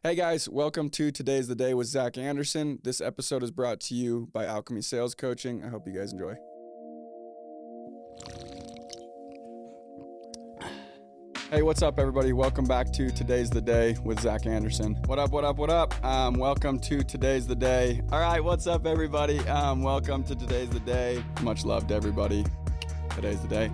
Hey guys, welcome to Today's the Day with Zack Andersen. This episode is brought to you by Alchemy Sales Coaching. I hope you guys enjoy. Hey, what's up, everybody? Welcome back to Today's the Day with Zack Andersen. What up, what up, what up? Welcome to Today's the Day. All right, what's up, everybody? Welcome to Today's the Day. Much love to everybody. Today's the day.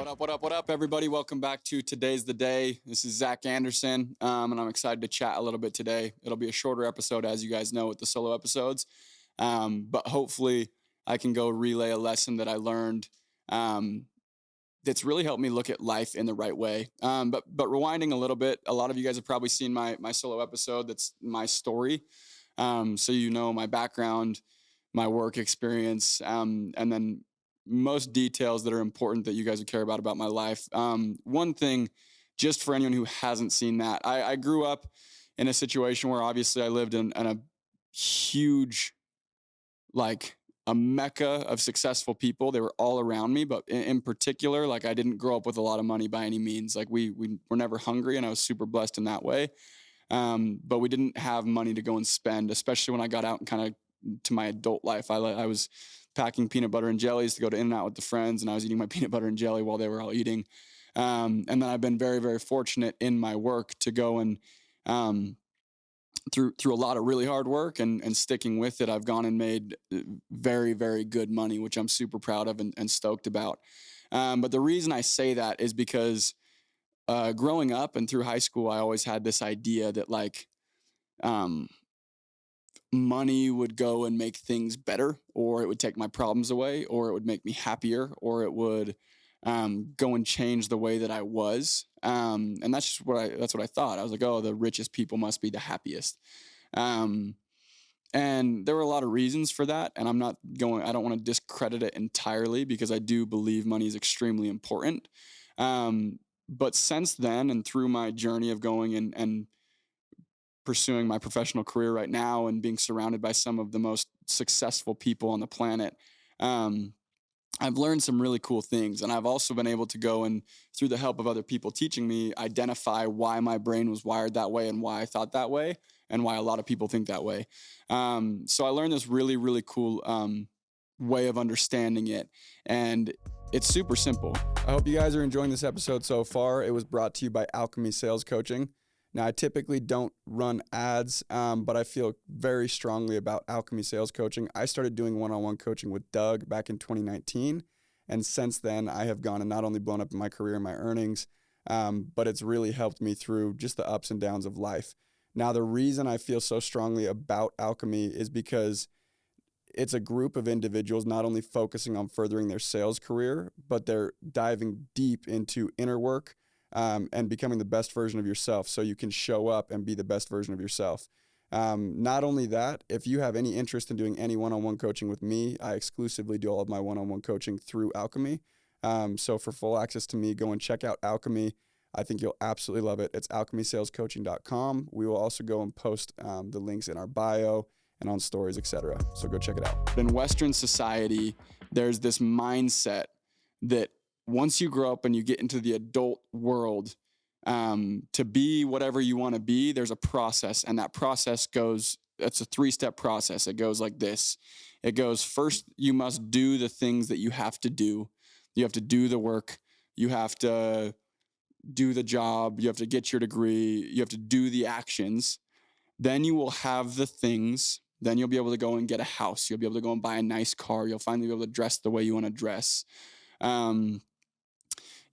What up, everybody? Welcome back to Today's the Day. This is Zack Andersen, and I'm excited to chat a little bit today. It'll be a shorter episode, as you guys know, with the solo episodes, but hopefully I can go relay a lesson that I learned that's really helped me look at life in the right way. But rewinding a little bit, a lot of you guys have probably seen my solo episode. That's my story, so you know my background, my work experience, and then most details that are important that you guys would care about my life. One thing, just for anyone who hasn't seen that, I grew up in a situation where obviously I lived in a huge, like a mecca of successful people. They were all around me, but in particular, like I didn't grow up with a lot of money by any means. Like we were never hungry, and I was super blessed in that way. But we didn't have money to go and spend, especially when I got out and kind of to my adult life. I was packing peanut butter and jellies to go to In-N-Out with the friends, and I was eating my peanut butter and jelly while they were all eating. And then I've been very, very fortunate in my work to go and through a lot of really hard work and sticking with it, I've gone and made very, very good money, which I'm super proud of and stoked about. But the reason I say that is because growing up and through high school, I always had this idea that like money would go and make things better, or it would take my problems away, or it would make me happier, or it would go and change the way that I was. And that's just that's what I thought. I was like, oh, the richest people must be the happiest. And there were a lot of reasons for that. And I don't want to discredit it entirely, because I do believe money is extremely important. But since then, and through my journey of going and pursuing my professional career right now and being surrounded by some of the most successful people on the planet, I've learned some really cool things. And I've also been able to go and, through the help of other people teaching me, identify why my brain was wired that way and why I thought that way and why a lot of people think that way. So I learned this really, really cool way of understanding it. And it's super simple. I hope you guys are enjoying this episode so far. It was brought to you by Alchemy Sales Coaching. Now, I typically don't run ads, but I feel very strongly about Alchemy Sales Coaching. I started doing one-on-one coaching with Doug back in 2019, and since then, I have gone and not only blown up in my career and my earnings, but it's really helped me through just the ups and downs of life. Now, the reason I feel so strongly about Alchemy is because it's a group of individuals not only focusing on furthering their sales career, but they're diving deep into inner work, and becoming the best version of yourself so you can show up and be the best version of yourself. Not only that, if you have any interest in doing any one-on-one coaching with me, I exclusively do all of my one-on-one coaching through Alchemy. So for full access to me, go and check out Alchemy. I think you'll absolutely love it. It's alchemysalescoaching.com. We will also go and post the links in our bio and on stories, etc. So go check it out. In Western society, there's this mindset that once you grow up and you get into the adult world, to be whatever you want to be, there's a process. And that process it's a 3-step process. It goes like this. It goes, first, you must do the things that you have to do. You have to do the work. You have to do the job. You have to get your degree. You have to do the actions. Then you will have the things. Then you'll be able to go and get a house. You'll be able to go and buy a nice car. You'll finally be able to dress the way you want to dress.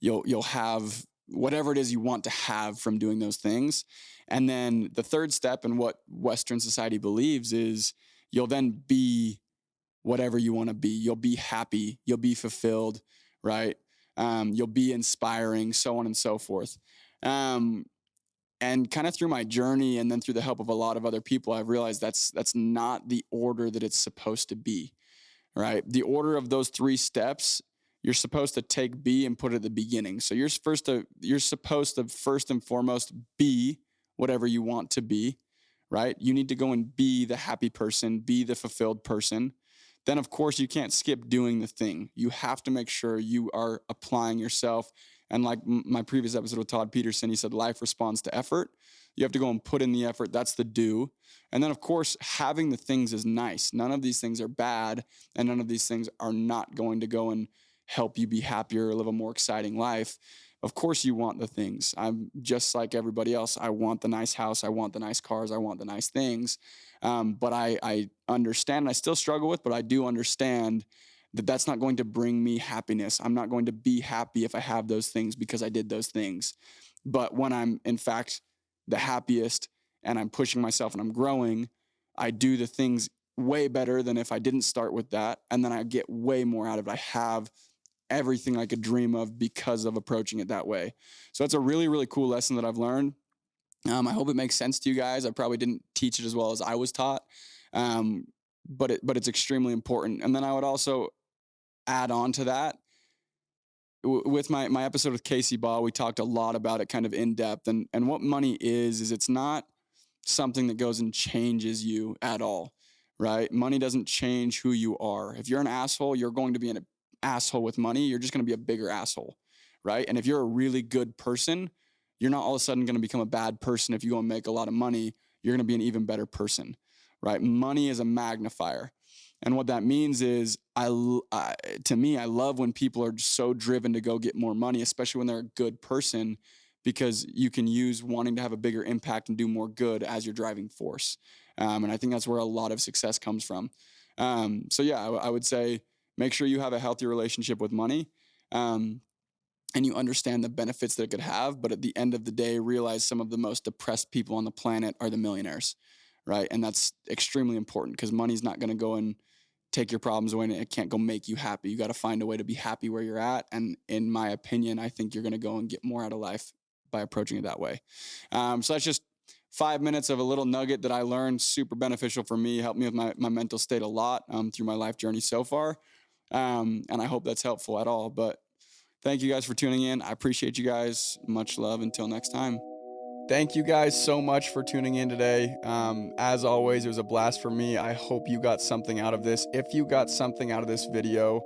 You'll have whatever it is you want to have from doing those things. And then the third step, and what Western society believes, is you'll then be whatever you want to be. You'll be happy. You'll be fulfilled, right? You'll be inspiring, so on and so forth. And kind of through my journey, and then through the help of a lot of other people, I've realized that's not the order that it's supposed to be, right? The order of those 3 steps, you're supposed to take B and put it at the beginning. So you're supposed to first and foremost be whatever you want to be, right? You need to go and be the happy person, be the fulfilled person. Then, of course, you can't skip doing the thing. You have to make sure you are applying yourself And like my previous episode with Todd Peterson, he said, life responds to effort. You have to go and put in the effort. That's the do. And then, of course, having the things is nice. None of these things are bad, and none of these things are not going to go and help you be happier or live a more exciting life. Of course you want the things. I'm just like everybody else. I want the nice house. I want the nice cars. I want the nice things. But I understand, and I still struggle with, but I do understand that that's not going to bring me happiness. I'm not going to be happy if I have those things because I did those things. But when I'm, in fact, the happiest and I'm pushing myself and I'm growing, I do the things way better than if I didn't start with that. And then I get way more out of it. I have everything I could dream of because of approaching it that way. So it's a really, really cool lesson that I've learned. I hope it makes sense to you guys. I probably didn't teach it as well as I was taught, but it's extremely important. And then I would also add on to that. With my episode with Casey Ball, we talked a lot about it kind of in depth. And what money is it's not something that goes and changes you at all, right? Money doesn't change who you are. If you're an asshole, you're going to be an asshole with money. You're just going to be a bigger asshole, right? And if you're a really good person, you're not all of a sudden going to become a bad person. If you go and make a lot of money, you're going to be an even better person, right? Money is a magnifier. And what that means is, to me, I love when people are so driven to go get more money, especially when they're a good person, because you can use wanting to have a bigger impact and do more good as your driving force. And I think that's where a lot of success comes from. So yeah, I would say make sure you have a healthy relationship with money, and you understand the benefits that it could have. But at the end of the day, realize some of the most depressed people on the planet are the millionaires, right? And that's extremely important because money's not going to go and take your problems away, and it can't go make you happy. You got to find a way to be happy where you're at. And in my opinion, I think you're going to go and get more out of life by approaching it that way. So that's just 5 minutes of a little nugget that I learned, super beneficial for me, helped me with my mental state a lot through my life journey so far. And I hope that's helpful at all. But thank you guys for tuning in. I appreciate you guys. Much love. Until next time. Thank you guys so much for tuning in today. As always, it was a blast for me. I hope you got something out of this. If you got something out of this video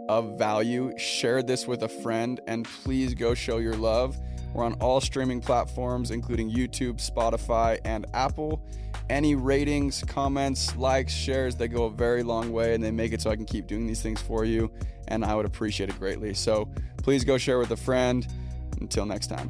of value, share this with a friend, and please go show your love. We're on all streaming platforms, including YouTube, Spotify, and Apple. Any ratings, comments, likes, shares, they go a very long way, and they make it so I can keep doing these things for you, and I would appreciate it greatly. So please go share with a friend. Until next time.